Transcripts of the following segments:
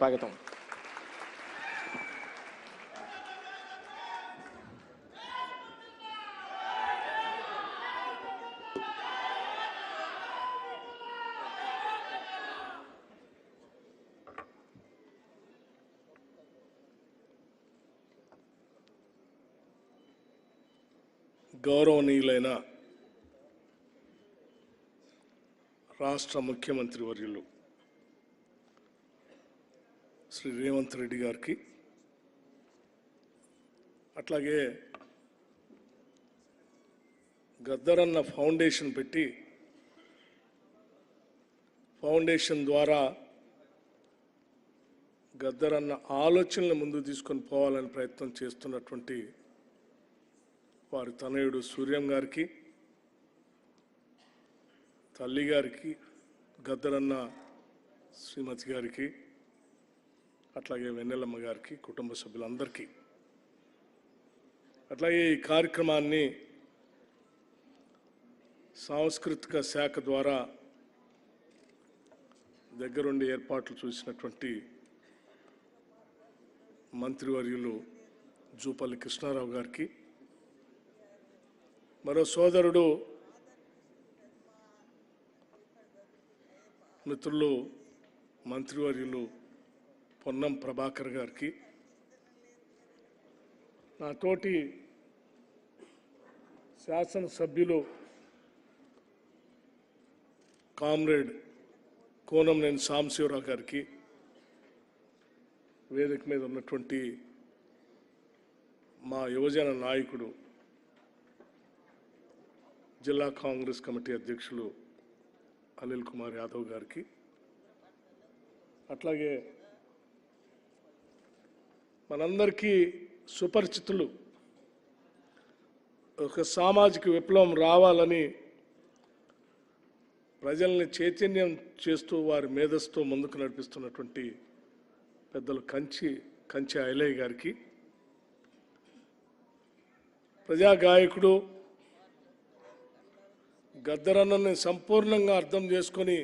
స్వాగతం. గౌరవనీయులైన రాష్ట్ర ముఖ్యమంత్రి వర్యులు శ్రీ రేవంత్ రెడ్డి గారికి, అట్లాగే గద్దరన్న ఫౌండేషన్ పెట్టి ఫౌండేషన్ ద్వారా గద్దరన్న ఆలోచనలు ముందుకు తీసుకొని పోవాలని ప్రయత్నం చేస్తున్నటువంటి వారి తనయుడు సూర్యం గారికి, తల్లి గారికి, గద్దరన్న శ్రీమతి గారికి, అట్లాగే వెన్నెలమ్మ గారికి, కుటుంబ సభ్యులందరికీ, అట్లాగే ఈ కార్యక్రమాన్ని సాంస్కృతిక శాఖ ద్వారా దగ్గరుండి ఏర్పాట్లు చూసినటువంటి మంత్రివర్యులు జూపల్లి కృష్ణారావు గారికి, మరో సోదరుడు మిత్రులు మంత్రివర్యులు పొన్నం ప్రభాకర్ గారికి, నాతోటి శాసనసభ్యులు కామ్రేడ్ కోనంనేని సాంబశివరావు గారికి, వేదిక మీద ఉన్నటువంటి మా యువజన నాయకుడు జిల్లా కాంగ్రెస్ కమిటీ అధ్యక్షులు అనిల్ కుమార్ యాదవ్ గారికి, అట్లాగే మనందరికీ సుపరిచితులు ఒక సామాజిక విప్లవం రావాలని ప్రజల్ని చైతన్యం చేస్తూ వారి మేధస్సుతో ముందుకు నడిపిస్తున్నటువంటి పెద్దలు కంచి ఐలయ్య గారికి, ప్రజాగాయకుడు గద్దరన్నని సంపూర్ణంగా అర్థం చేసుకొని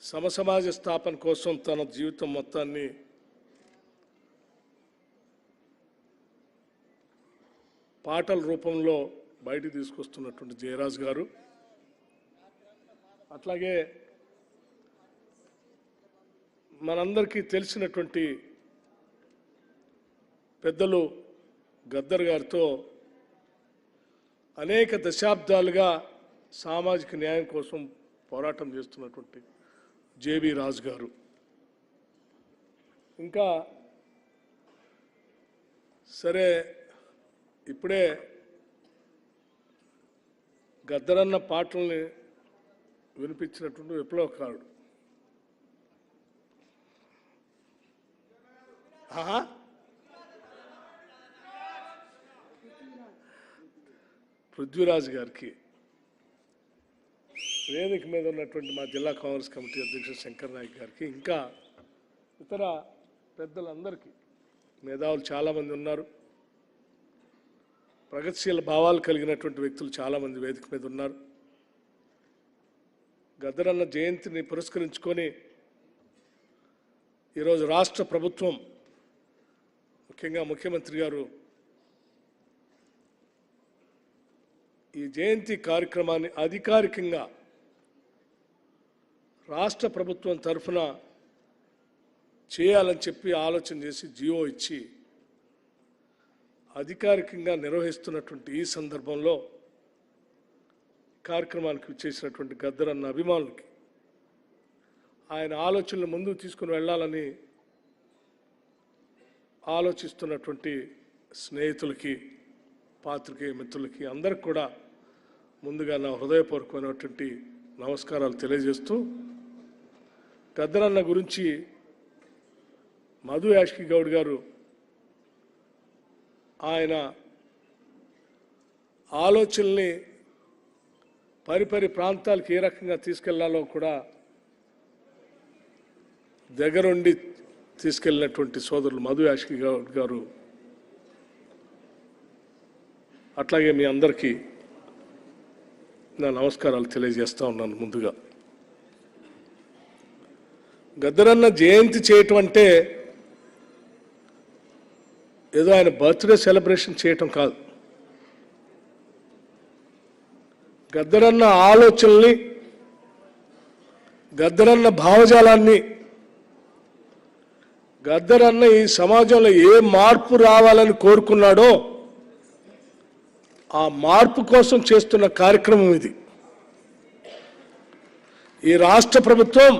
సమసమాజ స్థాపన కోసం తన జీవితం మొత్తాన్ని పాటల రూపంలో బయటికి తీసుకొస్తున్నటువంటి జయరాజ్ గారు, అట్లాగే మనందరికీ తెలిసినటువంటి పెద్దలు గద్దర్ గారితో అనేక దశాబ్దాలుగా సామాజిక న్యాయం కోసం పోరాటం చేస్తున్నటువంటి జేబీ రాజు గారు, ఇంకా సరే ఇప్పుడే గద్దరన్న పాటల్ని వినిపించినటువంటి విప్లవకారుడు పృథ్వీరాజ్ గారికి, వేదిక మీద ఉన్నటువంటి మా జిల్లా కాంగ్రెస్ కమిటీ అధ్యక్షుడు శంకర్ నాయక్ గారికి, ఇంకా ఇతర పెద్దలందరికీ, మేధావులు చాలామంది ఉన్నారు, ప్రగతిశీల భావాలు కలిగినటువంటి వ్యక్తులు చాలామంది వేదిక మీద ఉన్నారు. గద్దరన్న జయంతిని పురస్కరించుకొని ఈరోజు రాష్ట్ర ప్రభుత్వం, ముఖ్యంగా ముఖ్యమంత్రి గారు ఈ జయంతి కార్యక్రమాన్ని అధికారికంగా రాష్ట్ర ప్రభుత్వం తరఫున చేయాలని చెప్పి ఆలోచన చేసి జియో ఇచ్చి అధికారికంగా నిర్వహిస్తున్నటువంటి ఈ సందర్భంలో కార్యక్రమానికి విచ్చేసినటువంటి గద్దరన్న అభిమానులకి, ఆయన ఆలోచనలు ముందుకు తీసుకుని వెళ్ళాలని ఆలోచిస్తున్నటువంటి స్నేహితులకి, పాత్రికేయ మిత్రులకి అందరికి కూడా ముందుగా నా హృదయపూర్వకమైనటువంటి నమస్కారాలు తెలియజేస్తూ, గద్దరన్న గురించి మధు యాష్కి గౌడ్ గారు ఆయన ఆలోచనల్ని పరిపరి ప్రాంతాలకు ఏ రకంగా తీసుకెళ్లాలో కూడా దగ్గరుండి తీసుకెళ్ళినటువంటి సోదరులు మధు యాష్కి గౌడ్ గారు, అట్లాగే మీ అందరికీ నా నమస్కారాలు తెలియజేస్తా ఉన్నాను. ముందుగా గద్దరన్న జయంతి చేయటం అంటే ఏదో ఆయన బర్త్డే సెలబ్రేషన్ చేయటం కాదు. గద్దరన్న ఆలోచనల్ని, గద్దరన్న భావజాలాన్ని, గద్దరన్న ఈ సమాజంలో ఏ మార్పు రావాలని కోరుకున్నాడో ఆ మార్పు కోసం చేస్తున్న కార్యక్రమం ఇది. ఈ రాష్ట్ర ప్రభుత్వం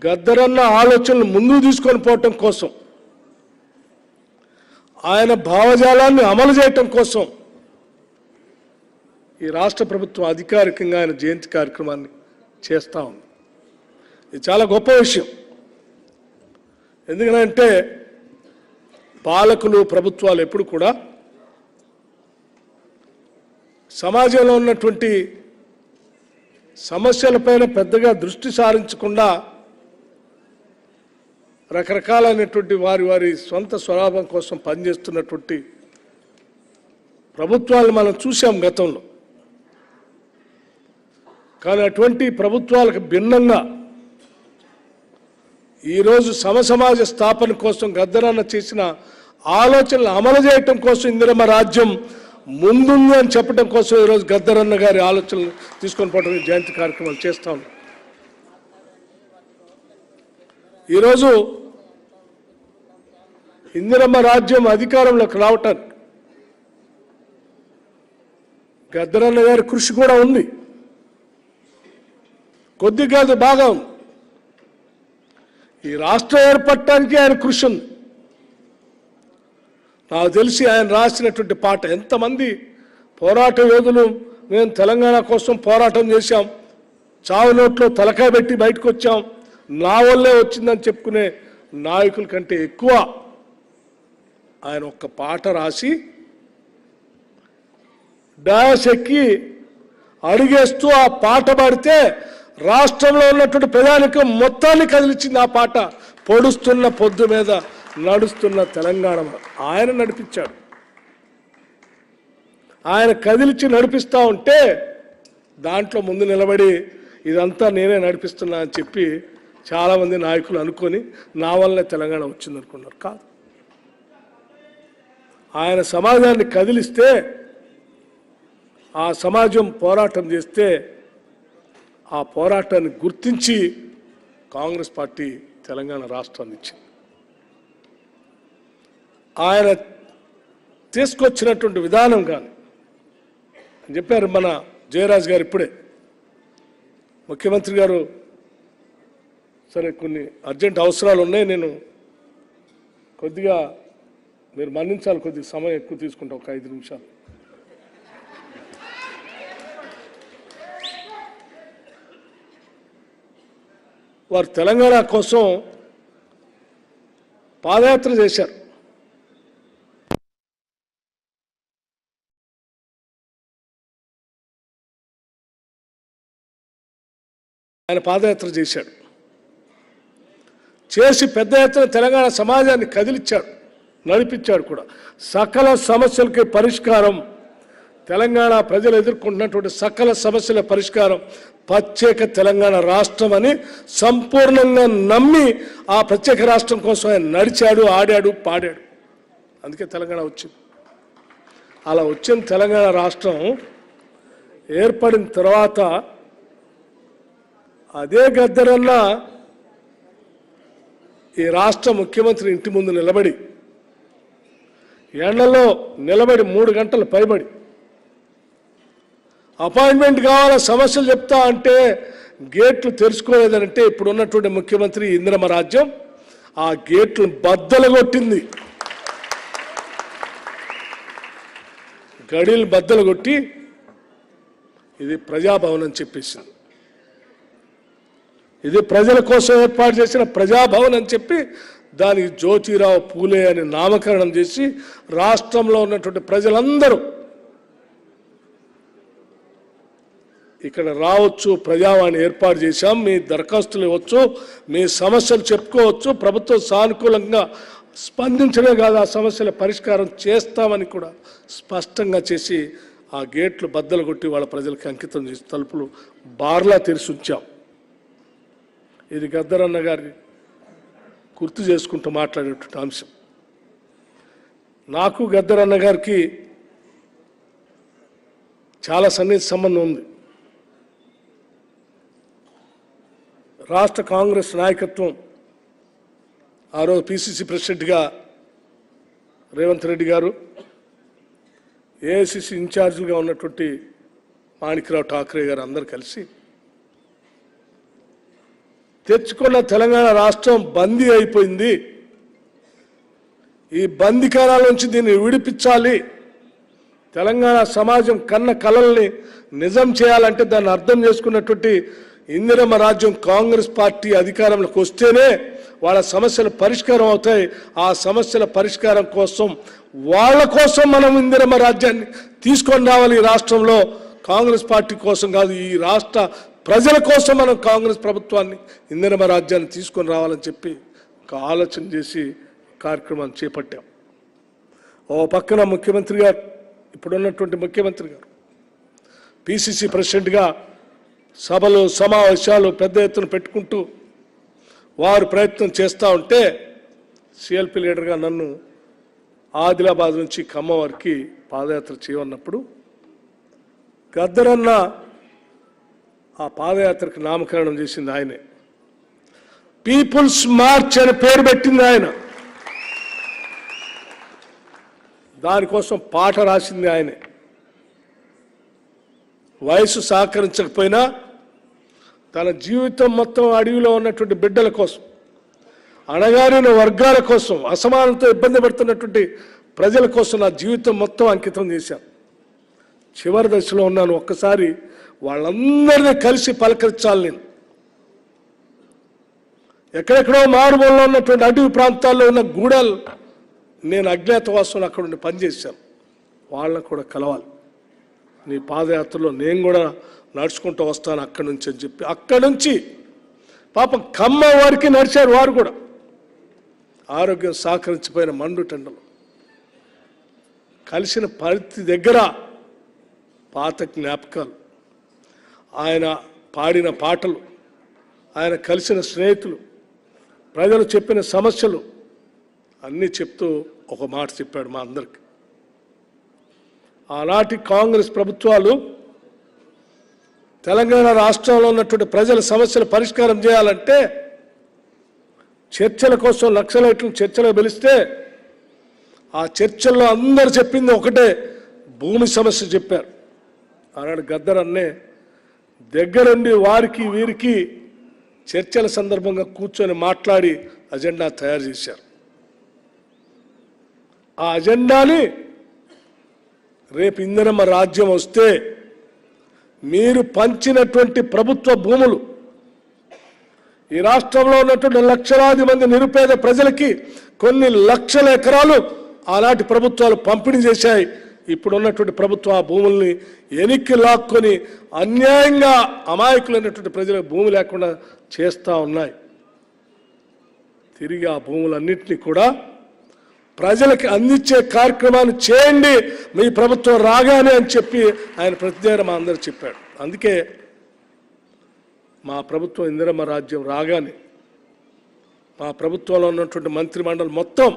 గద్దరన్న ఆలోచనలు ముందుకు తీసుకొని పోవటం కోసం, ఆయన భావజాలాన్ని అమలు చేయటం కోసం ఈ రాష్ట్ర ప్రభుత్వం అధికారికంగా ఆయన జయంతి కార్యక్రమాన్ని చేస్తూ ఉంది. ఇది చాలా గొప్ప విషయం. ఎందుకంటే పాలకులు, ప్రభుత్వాలు ఎప్పుడు కూడా సమాజంలో ఉన్నటువంటి సమస్యలపైన పెద్దగా దృష్టి సారించకుండా రకరకాలైనటువంటి వారి సొంత స్వలాభం కోసం పనిచేస్తున్నటువంటి ప్రభుత్వాలు మనం చూసాం గతంలో. కానీ అటువంటి ప్రభుత్వాలకు భిన్నంగా ఈరోజు సమసమాజ స్థాపన కోసం గద్దరన్న చేసిన ఆలోచనలు అమలు చేయటం కోసం ఇందిరమ్మ రాజ్యం ముందుంది అని చెప్పడం కోసం ఈరోజు గద్దరన్న గారి ఆలోచనలు తీసుకొని పోవడం జయంతి కార్యక్రమాలు చేస్తా ఉన్నాం. ఈరోజు ఇందిరమ్మ రాజ్యం అధికారంలోకి రావటానికి గద్దరన్న గారి కృషి కూడా ఉంది. కొద్ది కాదు, బాగా ఉంది. ఈ రాష్ట్రం ఏర్పడటానికి ఆయన కృషి ఉంది. నాకు తెలిసి ఆయన రాసినటువంటి పాట, ఎంతమంది పోరాట యోధులు మేము తెలంగాణ కోసం పోరాటం చేశాం, చావు నోట్లో తలకాయ పెట్టి బయటకు వచ్చాం, నా వల్లే వచ్చిందని చెప్పుకునే నాయకుల కంటే ఎక్కువ ఆయన ఒక్క పాట రాసి డాష్ ఎక్కి అడిగేస్తూ ఆ పాట పాడితే రాష్ట్రంలో ఉన్నటువంటి ప్రజానికం మొత్తాన్ని కదిలించింది. ఆ పాట పొడుస్తున్న పొద్దు మీద నడుస్తున్న తెలంగాణ ఆయన నడిపించాడు. ఆయన కదిలించి నడిపిస్తూ ఉంటే దాంట్లో ముందు నిలబడి ఇదంతా నేనే నడిపిస్తున్నా అని చెప్పి చాలామంది నాయకులు అనుకొని నా వల్లే తెలంగాణ వచ్చింది అనుకున్నారు. కాదు, ఆయన సమాజాన్ని కదిలిస్తే, ఆ సమాజం పోరాటం చేస్తే ఆ పోరాటాన్ని గుర్తించి కాంగ్రెస్ పార్టీ తెలంగాణ రాష్ట్రాన్ని ఇచ్చింది. ఆయన తీసుకొచ్చినటువంటి విధానం కానీ అని చెప్పారు మన జయరాజ్ గారు. ఇప్పుడే ముఖ్యమంత్రి గారు సరే కొన్ని అర్జెంట్ అవసరాలు ఉన్నాయి, నేను కొద్దిగా మీరు మన్నించాలి, కొద్దిగా సమయం ఎక్కువ తీసుకుంటాం, ఒక 5 నిమిషాలు. వారు తెలంగాణ కోసం పాదయాత్ర చేశారు. ఆయన పాదయాత్ర చేశాడు, చేసి పెద్ద ఎత్తున తెలంగాణ సమాజాన్ని కదిలిచ్చాడు, నడిపించాడు కూడా. సకల సమస్యలకి పరిష్కారం, తెలంగాణ ప్రజలు ఎదుర్కొంటున్నటువంటి సకల సమస్యల పరిష్కారం ప్రత్యేక తెలంగాణ రాష్ట్రం అని సంపూర్ణంగా నమ్మి ఆ ప్రత్యేక రాష్ట్రం కోసం ఆయన నడిచాడు, ఆడాడు, పాడాడు. అందుకే తెలంగాణ వచ్చింది. అలా వచ్చిన తెలంగాణ రాష్ట్రం ఏర్పడిన తర్వాత అదే గద్దరన్న ఈ రాష్ట్ర ముఖ్యమంత్రి ఇంటి ముందు నిలబడి, ఎండలో నిలబడి 3 గంటలు పైబడి అపాయింట్మెంట్ కావాలా, సమస్యలు చెప్తా అంటే గేట్లు తెరుచుకోలేదనంటే ఇప్పుడు ఉన్నటువంటి ముఖ్యమంత్రి ఇందిరమ్మ రాజ్యం ఆ గేట్లు బద్దలు కొట్టింది. గడిలు బద్దలు కొట్టి ఇది ప్రజాభవన్ అని చెప్పేసింది. ఇది ప్రజల కోసం ఏర్పాటు చేసిన ప్రజాభవన్ అని చెప్పి దానికి జ్యోతిరావు పూలే అని నామకరణం చేసి రాష్ట్రంలో ఉన్నటువంటి ప్రజలందరూ ఇక్కడ రావచ్చు, ప్రజావాణి ఏర్పాటు చేశాం, మీ దరఖాస్తులు ఇవ్వచ్చు, మీ సమస్యలు చెప్పుకోవచ్చు, ప్రభుత్వం సానుకూలంగా స్పందించడమే కాదు ఆ సమస్యల పరిష్కారం చేస్తామని కూడా స్పష్టంగా చేసి ఆ గేట్లు బద్దలు కొట్టి వాళ్ళ ప్రజలకు అంకితం చేసి తలుపులు బార్లా తెరిచి ఉంచాం. ఇది గద్దరన్న గారి గుర్తు చేసుకుంటూ మాట్లాడేటువంటి అంశం. నాకు గద్దరన్న గారికి చాలా సన్నిహిత సంబంధం ఉంది. రాష్ట్ర కాంగ్రెస్ నాయకత్వం ఆ రోజు పిసిసి ప్రెసిడెంట్గా రేవంత్ రెడ్డి గారు, ఏఐసిసి ఇన్ఛార్జీలుగా ఉన్నటువంటి మాణిక్రావు ఠాక్రే గారు అందరూ కలిసి తెచ్చుకున్న తెలంగాణ రాష్ట్రం బందీ అయిపోయింది, ఈ బందీకారాల నుంచి దీన్ని విడిపించాలి, తెలంగాణ సమాజం కన్న కలల్ని నిజం చేయాలంటే దాన్ని అర్థం చేసుకున్నటువంటి ఇందిరమ్మ రాజ్యం కాంగ్రెస్ పార్టీ అధికారంలోకి వస్తేనే వాళ్ళ సమస్యలు పరిష్కారం అవుతాయి. ఆ సమస్యల పరిష్కారం కోసం వాళ్ళ కోసం మనం ఇందిరమ్మ రాజ్యాన్ని తీసుకొని రావాలి. ఈ రాష్ట్రంలో కాంగ్రెస్ పార్టీ కోసం కాదు, ఈ రాష్ట్ర ప్రజల కోసం మనం కాంగ్రెస్ ప్రభుత్వాన్ని ఇందిరమ్మ రాజ్యాన్ని తీసుకొని రావాలని చెప్పి ఒక ఆలోచన చేసి కార్యక్రమాన్ని చేపట్టాం. ఓ పక్కన ముఖ్యమంత్రి గారు, ఇప్పుడున్నటువంటి ముఖ్యమంత్రి గారు పిసిసి ప్రెసిడెంట్గా సభలు సమావేశాలు పెద్ద ఎత్తున పెట్టుకుంటూ వారు ప్రయత్నం చేస్తూ ఉంటే సిఎల్పి లీడర్గా నన్ను ఆదిలాబాద్ నుంచి ఖమ్మం వరకు పాదయాత్ర చేయమన్నప్పుడు గద్దరన్న ఆ పాదయాత్రకు నామకరణం చేసింది ఆయనే. పీపుల్స్ మార్చ్ అని పేరు పెట్టింది ఆయన. దానికోసం పాట రాసింది ఆయనే. వయసు సహకరించకపోయినా తన జీవితం మొత్తం అడవిలో ఉన్నటువంటి బిడ్డల కోసం, అణగారిన వర్గాల కోసం, అసమానతతో ఇబ్బంది పడుతున్నటువంటి ప్రజల కోసం నా జీవితం మొత్తం అంకితం చేశాను. చివరి దశలో ఉన్నాను. ఒక్కసారి వాళ్ళందరినీ కలిసి పలకరించాలి. నేను ఎక్కడెక్కడో మారుమూలలో ఉన్నటువంటి అడవి ప్రాంతాల్లో ఉన్న గూడెలు నేను అజ్ఞాతవాసం అక్కడ ఉండి పనిచేశాను. వాళ్ళని కూడా కలవాలి, నీ పాదయాత్రలో నేను కూడా నడుచుకుంటూ వస్తాను అక్కడి నుంచి అని చెప్పి అక్కడి నుంచి పాపం ఖమ్మం వారికి నడిచారు. వారు కూడా ఆరోగ్యం సహకరించిపోయిన మండుటెండలు కలిసిన పరిస్థితి దగ్గర పాత జ్ఞాపకాలు, ఆయన పాడిన పాటలు, ఆయన కలిసిన స్నేహితులు, ప్రజలు చెప్పిన సమస్యలు అన్నీ చెప్తూ ఒక మాట చెప్పాడు మా అందరికి. ఆనాటి కాంగ్రెస్ ప్రభుత్వాలు తెలంగాణ రాష్ట్రంలో ఉన్నటువంటి ప్రజల సమస్యలు పరిష్కారం చేయాలంటే చర్చల కోసం నక్సలైట్లను చర్చలో పిలిస్తే ఆ చర్చల్లో అందరు చెప్పింది ఒకటే, భూమి సమస్య చెప్పారు. ఆనాడు గద్దరన్నే దగ్గరుండి వారికి వీరికి చర్చల సందర్భంగా కూర్చొని మాట్లాడి అజెండా తయారు చేశారు. ఆ అజెండాని రేపు ఇందిరమ్మ రాజ్యం వస్తే మీరు పంచినటువంటి ప్రభుత్వ భూములు ఈ రాష్ట్రంలో ఉన్నటువంటి లక్షలాది మంది నిరుపేద ప్రజలకి కొన్ని లక్షల ఎకరాలు ఆనాటి ప్రభుత్వాలు పంపిణీ చేశాయి. ఇప్పుడున్నటువంటి ప్రభుత్వం ఆ భూముల్ని ఎనిక్కి లాక్కొని అన్యాయంగా అమాయకులైనటువంటి ప్రజలకు భూమి లేకుండా చేస్తూ ఉన్నాయి. తిరిగి ఆ భూములన్నింటినీ కూడా ప్రజలకి అందించే కార్యక్రమాన్ని చేయండి మీ ప్రభుత్వం రాగానే అని చెప్పి ఆయన ప్రతిదేర మా అందరూ చెప్పాడు. అందుకే మా ప్రభుత్వం ఇందిరమ్మ రాజ్యం రాగానే మా ప్రభుత్వంలో ఉన్నటువంటి మంత్రిమండలి మొత్తం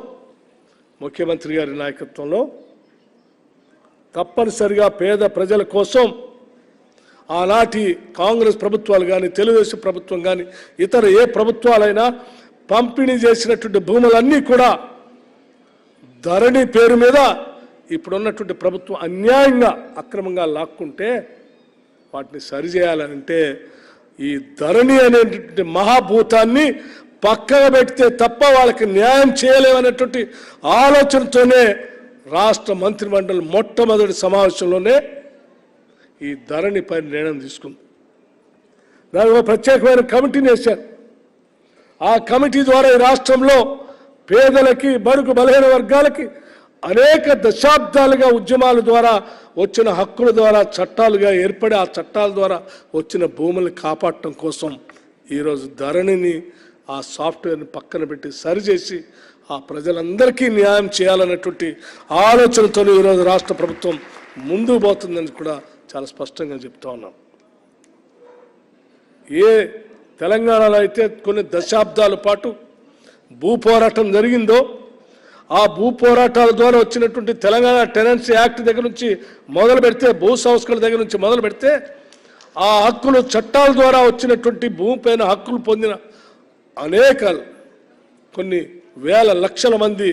ముఖ్యమంత్రి గారి నాయకత్వంలో తప్పనిసరిగా పేద ప్రజల కోసం ఆనాటి కాంగ్రెస్ ప్రభుత్వాలు కానీ తెలుగుదేశం ప్రభుత్వం కానీ ఇతర ఏ ప్రభుత్వాలైనా పంపిణీ చేసినటువంటి భూములన్నీ కూడా ధరణి పేరు మీద ఇప్పుడున్నటువంటి ప్రభుత్వం అన్యాయంగా అక్రమంగా లాక్కుంటే వాటిని సరిచేయాలంటే ఈ ధరణి అనేటువంటి మహాభూతాన్ని పక్కన పెడితే తప్ప వాళ్ళకి న్యాయం చేయలేమనేటువంటి ఆలోచనతోనే రాష్ట్ర మంత్రిమండలి మొట్టమొదటి సమావేశంలోనే ఈ ధరణి పైన నిర్ణయం తీసుకుంది. దానికి ఒక ప్రత్యేకమైన కమిటీని వేశారు. ఆ కమిటీ ద్వారా ఈ రాష్ట్రంలో పేదలకి, బడుగు బలహీన వర్గాలకి అనేక దశాబ్దాలుగా ఉద్యమాల ద్వారా వచ్చిన హక్కుల ద్వారా చట్టాలుగా ఏర్పడి ఆ చట్టాల ద్వారా వచ్చిన భూములను కాపాడటం కోసం ఈరోజు ధరణిని ఆ సాఫ్ట్వేర్ని పక్కన పెట్టి సరిచేసి ఆ ప్రజలందరికీ న్యాయం చేయాలన్నటువంటి ఆలోచనతో ఈరోజు రాష్ట్ర ప్రభుత్వం ముందుకు పోతుందని కూడా చాలా స్పష్టంగా చెప్తా ఉన్నాం. ఏ తెలంగాణలో అయితే కొన్ని దశాబ్దాల పాటు భూ పోరాటం జరిగిందో ఆ భూ పోరాటాల ద్వారా వచ్చినటువంటి తెలంగాణ టెనెన్సీ యాక్ట్ దగ్గర నుంచి మొదలు పెడితే భూ సంస్కరణ దగ్గర నుంచి మొదలు పెడితే ఆ హక్కులు చట్టాల ద్వారా వచ్చినటువంటి భూమిపైన హక్కులు పొందిన అనేక కొన్ని వేల లక్షల మంది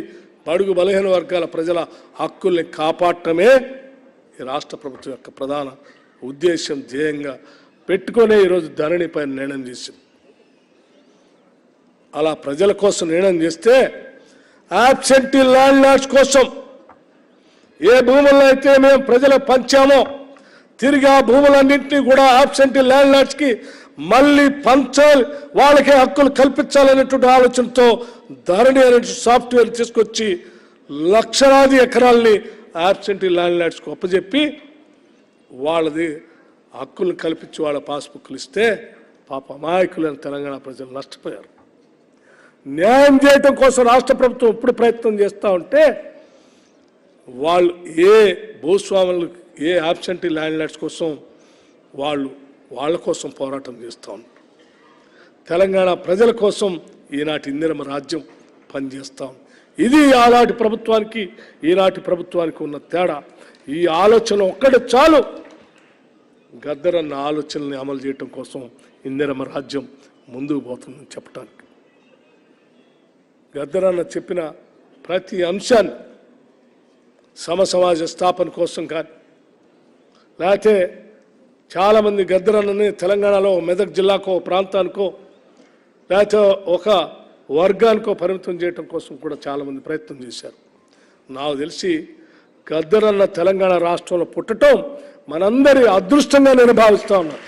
బడుగు బలహీన వర్గాల ప్రజల హక్కుల్ని కాపాడటమే ఈ రాష్ట్ర ప్రభుత్వం యొక్క ప్రధాన ఉద్దేశం ధ్యేయంగా పెట్టుకునే ఈరోజు ధరణిపై నిర్ణయం చేసింది. అలా ప్రజల కోసం నిర్ణయం చేస్తే యాబ్సెంటీ ల్యాండ్ లార్డ్స్ కోసం ఏ భూముల్లో అయితే మేము ప్రజలకు పంచామో తిరిగి ఆ భూములన్నింటినీ కూడా యాబ్సెంటీ ల్యాండ్ లార్డ్స్కి మళ్ళీ పంచాలి, వాళ్ళకే హక్కులు కల్పించాలనేటువంటి ఆలోచనతో ధరణి అనే సాఫ్ట్వేర్ తీసుకొచ్చి లక్షలాది ఎకరాలని యాబ్సెంటీ ల్యాండ్ లార్డ్స్కి ఒప్పజెప్పి వాళ్ళది హక్కులు కల్పించి వాళ్ళ పాస్బుక్లు ఇస్తే పాప అమాయకులైన తెలంగాణ ప్రజలు నష్టపోయారు. న్యాయం చేయటం కోసం రాష్ట్ర ప్రభుత్వం ఇప్పుడు ప్రయత్నం చేస్తూ ఉంటే వాళ్ళు ఏ భూస్వాములు ఏ యాబ్సెంటీ ల్యాండ్ లార్డ్స్ కోసం వాళ్ళ కోసం పోరాటం చేస్తూ ఉంటారు. తెలంగాణ ప్రజల కోసం ఈనాటి ఇందిరమ్మ రాజ్యం పనిచేస్తాం. ఇది ఆనాటి ప్రభుత్వానికి ఈనాటి ప్రభుత్వానికి ఉన్న తేడా. ఈ ఆలోచన ఒక్కటి చాలు గద్దరన్న ఆలోచనల్ని అమలు చేయటం కోసం ఇందిరమ్మ రాజ్యం ముందుకు పోతుందని చెప్పడానికి. గద్దరన్న చెప్పిన ప్రతి అంశాన్ని సమసమాజ స్థాపన కోసం కానీ లేకపోతే చాలామంది గద్దరన్నని తెలంగాణలో మెదక్ జిల్లాకో ప్రాంతానికో లేకపోతే ఒక వర్గానికో పరిమితం చేయడం కోసం కూడా చాలామంది ప్రయత్నం చేశారు. నాకు తెలిసి గద్దరన్న తెలంగాణ రాష్ట్రంలో పుట్టడం మనందరి అదృష్టంగా నేను భావిస్తా ఉన్నాను.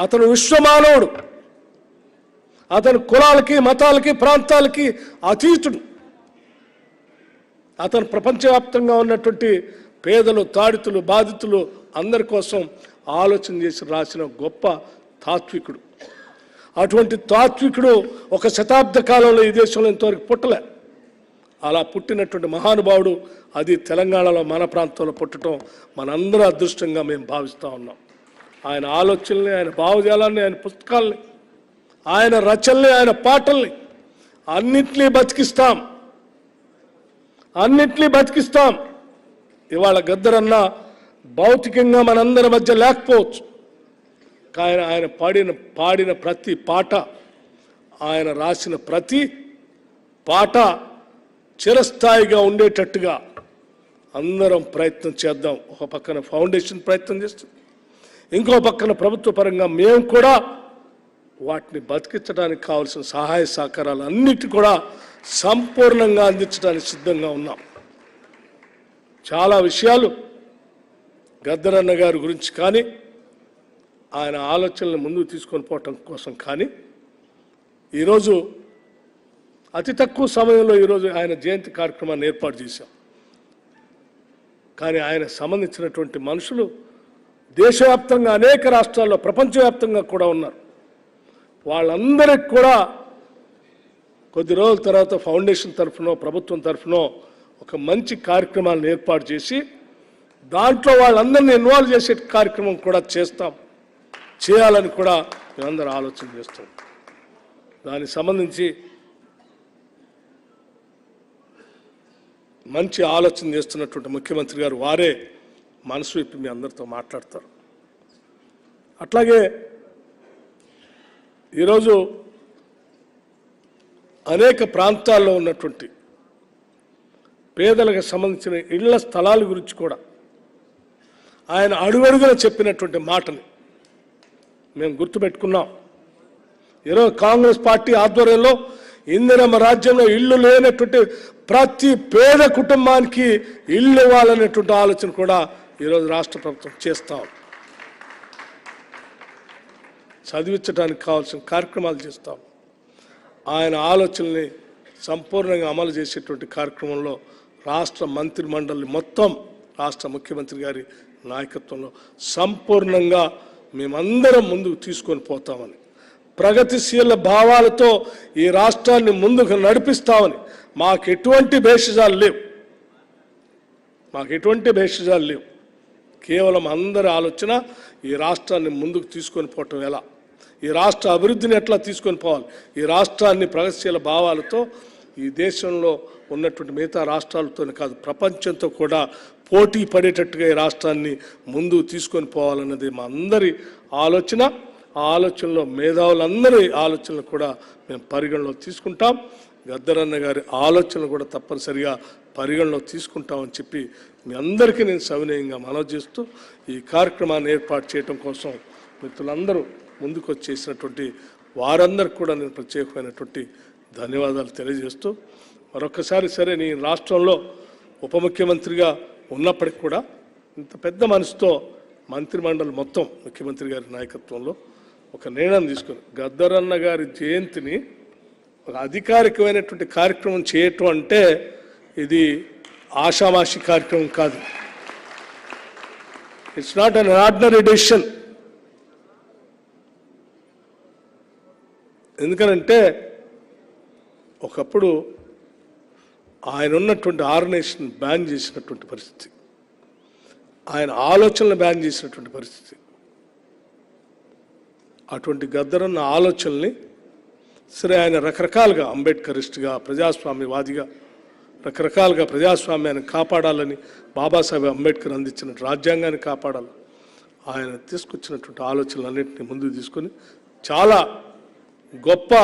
అతను విశ్వమానవుడు, అతను కులాలకి మతాలకి ప్రాంతాలకి అతీతుడు. అతను ప్రపంచవ్యాప్తంగా ఉన్నటువంటి పేదలు తాడితులు బాధితులు అందరి కోసం ఆలోచన చేసి రాసిన గొప్ప తాత్వికుడు. అటువంటి తాత్వికుడు ఒక శతాబ్ద కాలంలో ఈ దేశంలో ఇంతవరకు పుట్టలే. అలా పుట్టినటువంటి మహానుభావుడు అది తెలంగాణలో మన ప్రాంతంలో పుట్టడం మనందరూ అదృష్టంగా మేము భావిస్తూ ఉన్నాం. ఆయన ఆలోచనల్ని, ఆయన భావజాలాన్ని, ఆయన పుస్తకాల్ని, ఆయన రచనల్ని, ఆయన పాటల్ని అన్నింటినీ బతికిస్తాం. ఇవాళ గద్దరన్న భౌతికంగా మనందరి మధ్య లేకపోవచ్చు, కానీ ఆయన పాడిన ప్రతి పాట, ఆయన రాసిన ప్రతి పాట చిరస్థాయిగా ఉండేటట్టుగా అందరం ప్రయత్నం చేద్దాం. ఒక పక్కన ఫౌండేషన్ ప్రయత్నం చేస్తుంది, ఇంకో పక్కన ప్రభుత్వ పరంగా మేము కూడా వాటిని బతికించడానికి కావాల్సిన సహాయ సహకారాలు అన్నిటి కూడా సంపూర్ణంగా అందించడానికి సిద్ధంగా ఉన్నాం. చాలా విషయాలు గద్దరన్న గారి గురించి కానీ ఆయన ఆలోచనలను ముందుకు తీసుకొని పోవటం కోసం కానీ ఈరోజు అతి తక్కువ సమయంలో ఈరోజు ఆయన జయంతి కార్యక్రమాన్ని ఏర్పాటు చేశాం. కానీ ఆయన సంబంధించినటువంటి మనుషులు దేశవ్యాప్తంగా అనేక రాష్ట్రాల్లో ప్రపంచవ్యాప్తంగా కూడా ఉన్నారు. వాళ్ళందరికీ కూడా కొద్ది రోజుల తర్వాత ఫౌండేషన్ తరఫునో ప్రభుత్వం తరఫునో ఒక మంచి కార్యక్రమాలను ఏర్పాటు చేసి దాంట్లో వాళ్ళందరినీ ఇన్వాల్వ్ చేసే కార్యక్రమం కూడా చేయాలని కూడా మేమందరూ ఆలోచన చేస్తాం. దానికి సంబంధించి మంచి ఆలోచన చేస్తున్నటువంటి ముఖ్యమంత్రి గారు వారే మనసు విప్పి మీ అందరితో మాట్లాడతారు. అట్లాగే ఈరోజు అనేక ప్రాంతాల్లో ఉన్నటువంటి పేదలకు సంబంధించిన ఇళ్ల స్థలాల గురించి కూడా ఆయన అడుగడుగున చెప్పినటువంటి మాటని మేము గుర్తుపెట్టుకున్నాం. ఈరోజు కాంగ్రెస్ పార్టీ ఆధ్వర్యంలో ఇందిరమ్మ రాజ్యంలో ఇళ్ళు లేనటువంటి ప్రతి పేద కుటుంబానికి ఇళ్ళు ఇవ్వాలనేటువంటి ఆలోచన కూడా ఈరోజు రాష్ట్ర ప్రభుత్వం చేస్తాం. చదివించడానికి కావాల్సిన కార్యక్రమాలు చేస్తాం. ఆయన ఆలోచనల్ని సంపూర్ణంగా అమలు చేసేటువంటి కార్యక్రమంలో రాష్ట్ర మంత్రి మండలి మొత్తం రాష్ట్ర ముఖ్యమంత్రి గారి నాయకత్వంలో సంపూర్ణంగా మేమందరం ముందుకు తీసుకొని పోతామని, ప్రగతిశీల భావాలతో ఈ రాష్ట్రాన్ని ముందుకు నడిపిస్తామని, మాకు ఎటువంటి భేషజాలు లేవు. కేవలం అందరి ఆలోచన ఈ రాష్ట్రాన్ని ముందుకు తీసుకొని పోవటం ఎలా, ఈ రాష్ట్ర అభివృద్ధిని ఎట్లా తీసుకొని పోవాలి, ఈ రాష్ట్రాన్ని ప్రగతిశీల భావాలతో ఈ దేశంలో ఉన్నటువంటి మిగతా రాష్ట్రాలతోనే కాదు ప్రపంచంతో కూడా పోటీ పడేటట్టుగా ఈ రాష్ట్రాన్ని ముందుకు తీసుకొని పోవాలన్నది మా అందరి ఆలోచన. ఆ ఆలోచనలో మేధావులందరి ఆలోచనలు కూడా మేము పరిగణలో తీసుకుంటాం. గద్దరన్న గారి ఆలోచనలు కూడా తప్పనిసరిగా పరిగణలో తీసుకుంటామని చెప్పి మీ అందరికీ నేను సవినయంగా మనవి చేస్తూ ఈ కార్యక్రమాన్ని ఏర్పాటు చేయడం కోసం మిత్రులందరూ ముందుకు వచ్చేసినటువంటి వారందరికీ కూడా నేను ప్రత్యేకమైనటువంటి ధన్యవాదాలు తెలియజేస్తూ మరొకసారి సరే నేను రాష్ట్రంలో ఉప ముఖ్యమంత్రిగా ఉన్నప్పటికి కూడా ఇంత పెద్ద మనసుతో మంత్రిమండలి మొత్తం ముఖ్యమంత్రి గారి నాయకత్వంలో ఒక నిర్ణయం తీసుకుని గద్దరన్న గారి జయంతిని ఒక అధికారికమైనటువంటి కార్యక్రమం చేయటం అంటే ఇది ఆషామాషి కార్యక్రమం కాదు. It's not an ordinary decision. ఎందుకనంటే ఒకప్పుడు ఆయన ఉన్నటువంటి ఆర్గనైజేషన్ బ్యాన్ చేసినటువంటి పరిస్థితి, ఆయన ఆలోచనలు బ్యాన్ చేసినటువంటి పరిస్థితి. అటువంటి గద్దరన్న ఆలోచనల్ని సరే ఆయన రకరకాలుగా అంబేద్కరిస్ట్గా ప్రజాస్వామ్యవాదిగా రకరకాలుగా ప్రజాస్వామ్యాన్ని కాపాడాలని బాబాసాహెబ్ అంబేద్కర్ అందించిన రాజ్యాంగాన్ని కాపాడాలి ఆయన తీసుకొచ్చినటువంటి ఆలోచనలన్నింటినీ ముందుకు తీసుకొని చాలా గొప్ప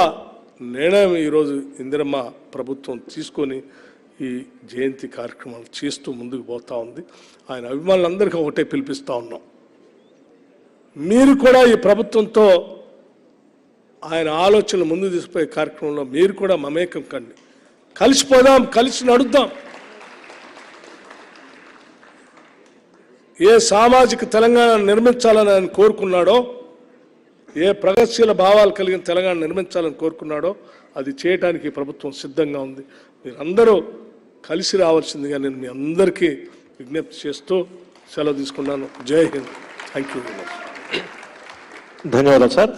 నిర్ణయం ఈరోజు ఇందిరమ్మ ప్రభుత్వం తీసుకొని ఈ జయంతి కార్యక్రమాలు చేస్తూ ముందుకు పోతూ ఉంది. ఆయన అభిమానులందరికీ ఒకటే పిలిపిస్తూ ఉన్నాం, మీరు కూడా ఈ ప్రభుత్వంతో ఆయన ఆలోచనలు ముందుకు తీసుకుపోయే కార్యక్రమంలో మీరు కూడా మమేకం కండి, కలిసిపోదాం, కలిసి నడుద్దాం. ఏ సామాజిక తెలంగాణ నిర్మించాలని ఆయన కోరుకున్నాడో, ఏ ప్రగతిశీల భావాలు కలిగిన తెలంగాణ నిర్మించాలని కోరుకున్నాడో అది చేయడానికి ప్రభుత్వం సిద్ధంగా ఉంది. మీరందరూ కలిసి రావాల్సిందిగా నేను మీ అందరికీ విజ్ఞప్తి చేస్తూ సెలవు తీసుకున్నాను. జై Hind. Thank you very much. ధన్యవాదాలు సార్.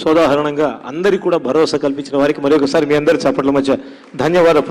సోదాహరణంగా అందరికీ కూడా భరోసా కల్పించిన వారికి మరొకసారి మీ అందరి చప్పట్ల మధ్య ధన్యవాదాలు.